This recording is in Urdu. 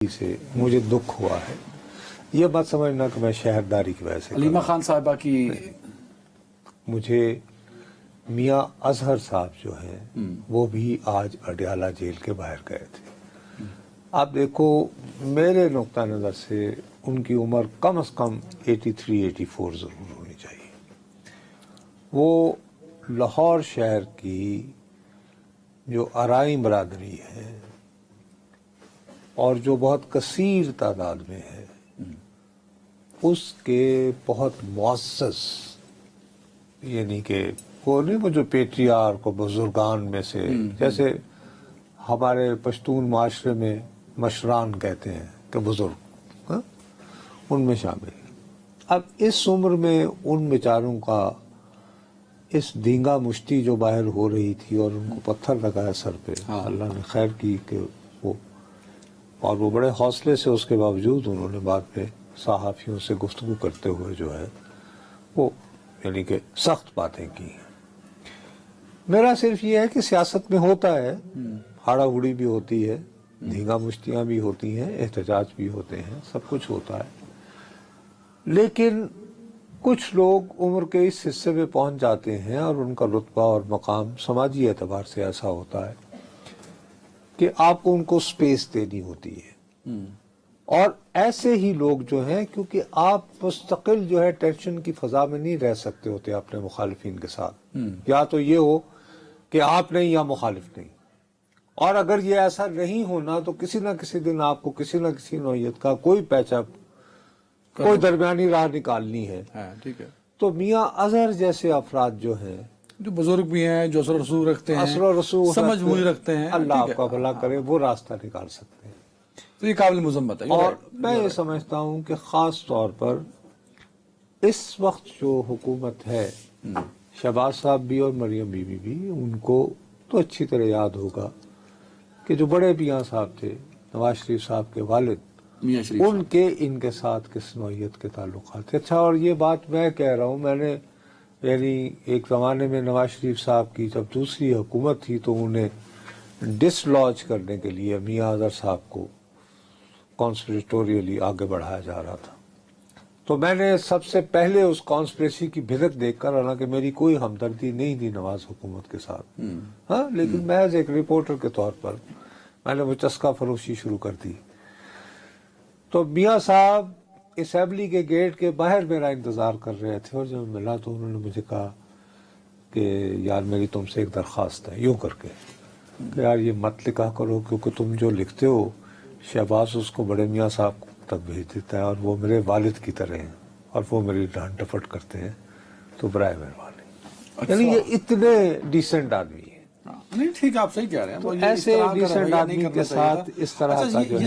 سے مجھے دکھ ہوا ہے. یہ بات سمجھنا کہ میں شہرداری کی وجہ سے علیمہ خان صاحبہ کی مجھے میاں اظہر صاحب جو ہیں وہ بھی آج اڈیالہ جیل کے باہر گئے تھے. آپ دیکھو میرے نقطہ نظر سے ان کی عمر کم از کم 83-84 ضرور ہونی چاہیے. وہ لاہور شہر کی جو آرائی برادری ہے اور جو بہت کثیر تعداد میں ہے اس کے بہت معزز، یعنی کہ وہ نہیں، وہ جو پیٹریارک کو بزرگان میں سے، جیسے ہمارے پشتون معاشرے میں مشران کہتے ہیں کہ بزرگ، ان میں شامل. اب اس عمر میں ان بیچاروں کا اس دینگا مشتی جو باہر ہو رہی تھی اور ان کو پتھر لگایا سر پہ، اللہ نے خیر کی کہ وہ بڑے حوصلے سے اس کے باوجود انہوں نے بعد میں صحافیوں سے گفتگو کرتے ہوئے جو ہے وہ یعنی کہ سخت باتیں کی ہیں. میرا صرف یہ ہے کہ سیاست میں ہوتا ہے، ہاڑا ہوڑی بھی ہوتی ہے، دھینگا مشتیاں بھی ہوتی ہیں، احتجاج بھی ہوتے ہیں، سب کچھ ہوتا ہے. لیکن کچھ لوگ عمر کے اس حصے میں پہنچ جاتے ہیں اور ان کا رتبہ اور مقام سماجی اعتبار سے ایسا ہوتا ہے کہ آپ کو ان کو سپیس دینی ہوتی ہے. اور ایسے ہی لوگ جو ہیں، کیونکہ آپ مستقل جو ہے ٹینشن کی فضا میں نہیں رہ سکتے ہوتے اپنے مخالفین کے ساتھ. یا تو یہ ہو کہ آپ نہیں یا مخالف نہیں، اور اگر یہ ایسا نہیں ہونا تو کسی نہ کسی دن آپ کو کسی نہ کسی نوعیت کا کوئی پیچ اپ، کوئی درمیانی راہ نکالنی ہے. ٹھیک ہے. تو میاں اظہر جیسے افراد جو ہیں، جو بزرگ بھی ہیں، جو اثر و رسوخ رکھتے ہیں، اثر و رسوخ سمجھ بوجھ رکھتے ہیں، اللہ آپ کا بھلا کرے، وہ راستہ نکال سکتے ہیں. تو یہ قابل مذمت ہے. اور میں یہ سمجھتا ہوں کہ خاص طور پر اس وقت جو حکومت ہے، شہباز صاحب بھی اور مریم بی بی بھی، ان کو تو اچھی طرح یاد ہوگا کہ جو بڑے میاں صاحب تھے، نواز شریف صاحب کے والد، میاں شریف ان کے ان کے ساتھ کس نوعیت کے تعلقات تھے. اچھا، اور یہ بات میں کہہ رہا ہوں، میں نے یعنی ایک زمانے میں نواز شریف صاحب کی جب دوسری حکومت تھی تو انہیں ڈس لاج کرنے کے لیے میاں اظہر صاحب کو کانسپریٹوریلی آگے بڑھایا جا رہا تھا. تو میں نے سب سے پہلے اس کانسپریسی کی بھنک دیکھ کر، حالانکہ میری کوئی ہمدردی نہیں تھی نواز حکومت کے ساتھ، لیکن محض ایک رپورٹر کے طور پر میں نے وہ چسکا فروشی شروع کر دی. تو میاں صاحب اسمبلی کے گیٹ کے باہر میرا انتظار کر رہے تھے، اور جب ملا تو انہوں نے مجھے کہا کہ یار میری تم سے ایک درخواست ہے، یوں کر کے کہ یار یہ مت لکھا کرو، کیونکہ تم جو لکھتے ہو شہباز اس کو بڑے میاں صاحب تک بھیج دیتا ہے، اور وہ میرے والد کی طرح ہیں اور وہ میری ڈانٹ ڈپٹ کرتے ہیں، تو برائے مہربانی. یعنی یہ اتنے ڈیسنٹ آدمی ہیں. نہیں ٹھیک، آپ صحیح کہہ رہے ہیں. تو ایسے ڈیسنٹ آدمی کے ساتھ اس طرح کا جو ہے